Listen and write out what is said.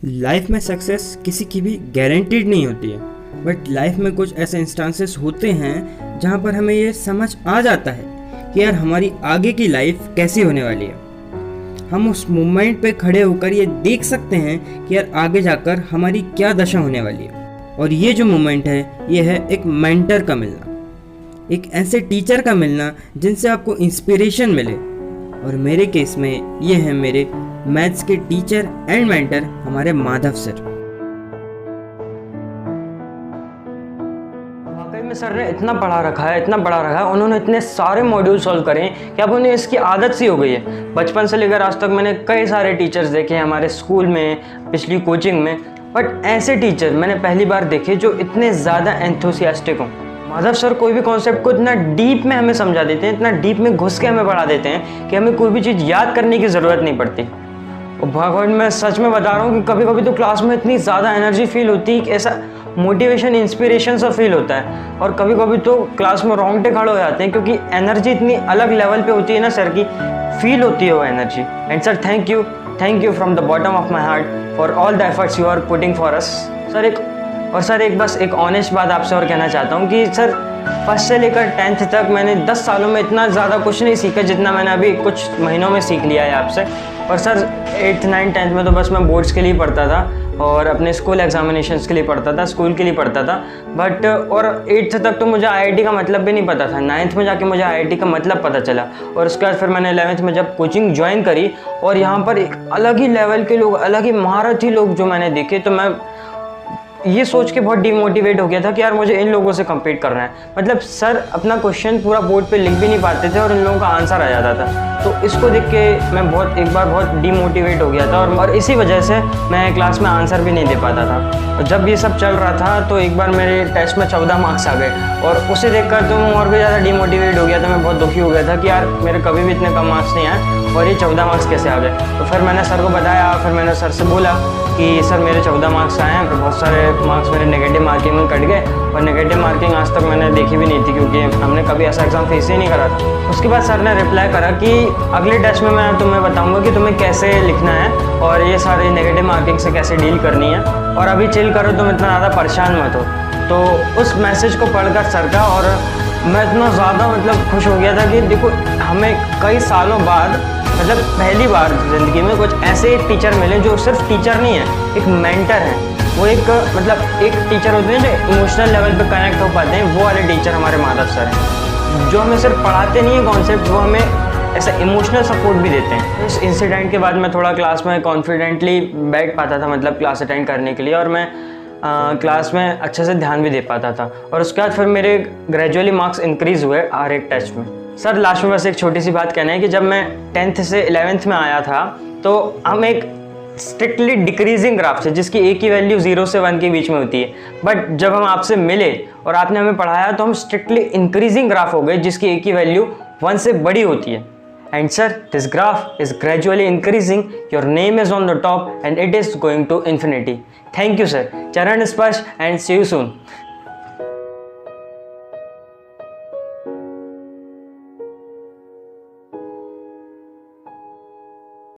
Life में success किसी की भी गारंटीड नहीं होती है, बट लाइफ में कुछ ऐसे इंस्टांसेस होते हैं जहाँ पर हमें ये समझ आ जाता है कि यार हमारी आगे की लाइफ कैसी होने वाली है। हम उस मोमेंट पे खड़े होकर ये देख सकते हैं कि यार आगे जाकर हमारी क्या दशा होने वाली है। और ये जो मोमेंट है ये है एक मेंटर का मिलना, एक ऐसे टीचर का मिलना जिनसे आपको इंस्पिरेशन मिले। और मेरे केस में ये है मेरे मैथ्स के टीचर एंड मेंटर हमारे माधव सर। वाकई में सर ने इतना पढ़ा रखा है, उन्होंने इतने सारे मॉड्यूल सॉल्व करे हैं कि अब उन्हें इसकी आदत सी हो गई है। बचपन से लेकर आज तक मैंने कई सारे टीचर्स देखे हैं हमारे स्कूल में, पिछली कोचिंग में, बट ऐसे टीचर मैंने पहली बार देखे जो इतने ज़्यादा एंथुसियास्टिक हों। माधव सर कोई भी कॉन्सेप्ट को इतना डीप में हमें समझा देते हैं, इतना डीप में घुस के हमें पढ़ा देते हैं कि हमें कोई भी चीज़ याद करने की ज़रूरत नहीं पड़ती। और भगवान मैं सच में बता रहा हूँ कि कभी कभी तो क्लास में इतनी ज़्यादा एनर्जी फील होती है कि ऐसा मोटिवेशन, इंस्पिरेशन सा फील होता है। और कभी कभी तो क्लास में रोंगटे खड़े हो जाते हैं क्योंकि एनर्जी इतनी अलग लेवल पे होती है ना सर की, फील होती है वो energy. And sir thank you from the bottom of my heart for all the efforts you are putting for us sir. एक ऑनेस्ट बात आपसे और कहना चाहता हूँ कि सर फर्स्ट से लेकर 10th तक मैंने 10 सालों में इतना ज़्यादा कुछ नहीं सीखा जितना मैंने अभी कुछ महीनों में सीख लिया है आपसे। और सर 8th 9th 10th में तो बस मैं बोर्ड्स के लिए पढ़ता था और अपने स्कूल एग्जामिनेशंस के लिए पढ़ता था, स्कूल के लिए पढ़ता था। बट और 8th तक तो मुझे IIT का मतलब भी नहीं पता था। 9th में जाके मुझे IIT का मतलब पता चला। और उसके बाद फिर मैंने 11th में जब कोचिंग ज्वाइन करी और यहाँ पर एक अलग ही लेवल के लोग, अलग ही महारथी लोग जो मैंने देखे, तो मैं ये सोच के बहुत डिमोटिवेट हो गया था कि यार मुझे इन लोगों से कम्पीट करना है। मतलब सर अपना क्वेश्चन पूरा बोर्ड पे लिख भी नहीं पाते थे और इन लोगों का आंसर आ जाता था। तो इसको देख के मैं एक बार बहुत डिमोटिवेट हो गया था और इसी वजह से मैं क्लास में आंसर भी नहीं दे पाता था। और जब ये सब चल रहा था तो एक बार मेरे टेस्ट में 14 मार्क्स आ गए और उसे देखकर तो मैं और भी ज़्यादा डिमोटिवेट हो गया था। मैं बहुत दुखी हो गया था कि यार मेरे कभी भी इतने कम मार्क्स नहीं आए और ये 14 मार्क्स कैसे आ गए। तो फिर मैंने सर को बताया, फिर मैंने सर से बोला कि सर मेरे 14 मार्क्स आए हैं, फिर बहुत सारे मार्क्स मेरे नेगेटिव मार्किंग में कट गए। और नेगेटिव मार्किंग आज तक मैंने देखी भी नहीं थी क्योंकि हमने कभी ऐसा एग्ज़ाम फेस ही नहीं करा था। उसके बाद सर ने रिप्लाई करा कि अगले टेस्ट में मैं तुम्हें बताऊंगा कि तुम्हें कैसे लिखना है और ये सारी नेगेटिव मार्किंग से कैसे डील करनी है, और अभी चिल करो, तुम इतना ज़्यादा परेशान मत हो। तो उस मैसेज को पढ़कर सर का और मैं इतना ज़्यादा खुश हो गया था कि देखो हमें कई सालों बाद पहली बार ज़िंदगी में कुछ ऐसे टीचर मिले जो सिर्फ टीचर नहीं है, एक मेंटर है। वो एक टीचर होते हैं जो इमोशनल लेवल पे कनेक्ट हो पाते हैं, वो वाले टीचर हमारे माधव सर हैं, जो हमें सिर्फ पढ़ाते नहीं है कॉन्सेप्ट, वो हमें ऐसा इमोशनल सपोर्ट भी देते हैं। इस इंसिडेंट के बाद मैं थोड़ा क्लास में कॉन्फिडेंटली बैठ पाता था, क्लास अटेंड करने के लिए, और मैं क्लास में अच्छे से ध्यान भी दे पाता था। और उसके बाद फिर मेरे ग्रेजुअली मार्क्स इंक्रीज़ हुए हर एक टेस्ट में। सर लास्ट में बस एक छोटी सी बात कहना है कि जब मैं 10th से 11th में आया था तो हम एक स्ट्रिक्टली डिक्रीजिंग ग्राफ थे जिसकी एक ही वैल्यू 0 से 1 के बीच में होती है। बट जब हम आपसे मिले और आपने हमें पढ़ाया तो हम स्ट्रिक्टली इंक्रीजिंग ग्राफ हो गए जिसकी एक ही वैल्यू 1 से बड़ी होती है। And sir this graph is gradually increasing, your name is on the top and it is going to infinity. Thank you sir, चरण स्पर्श एंड सी यू सून।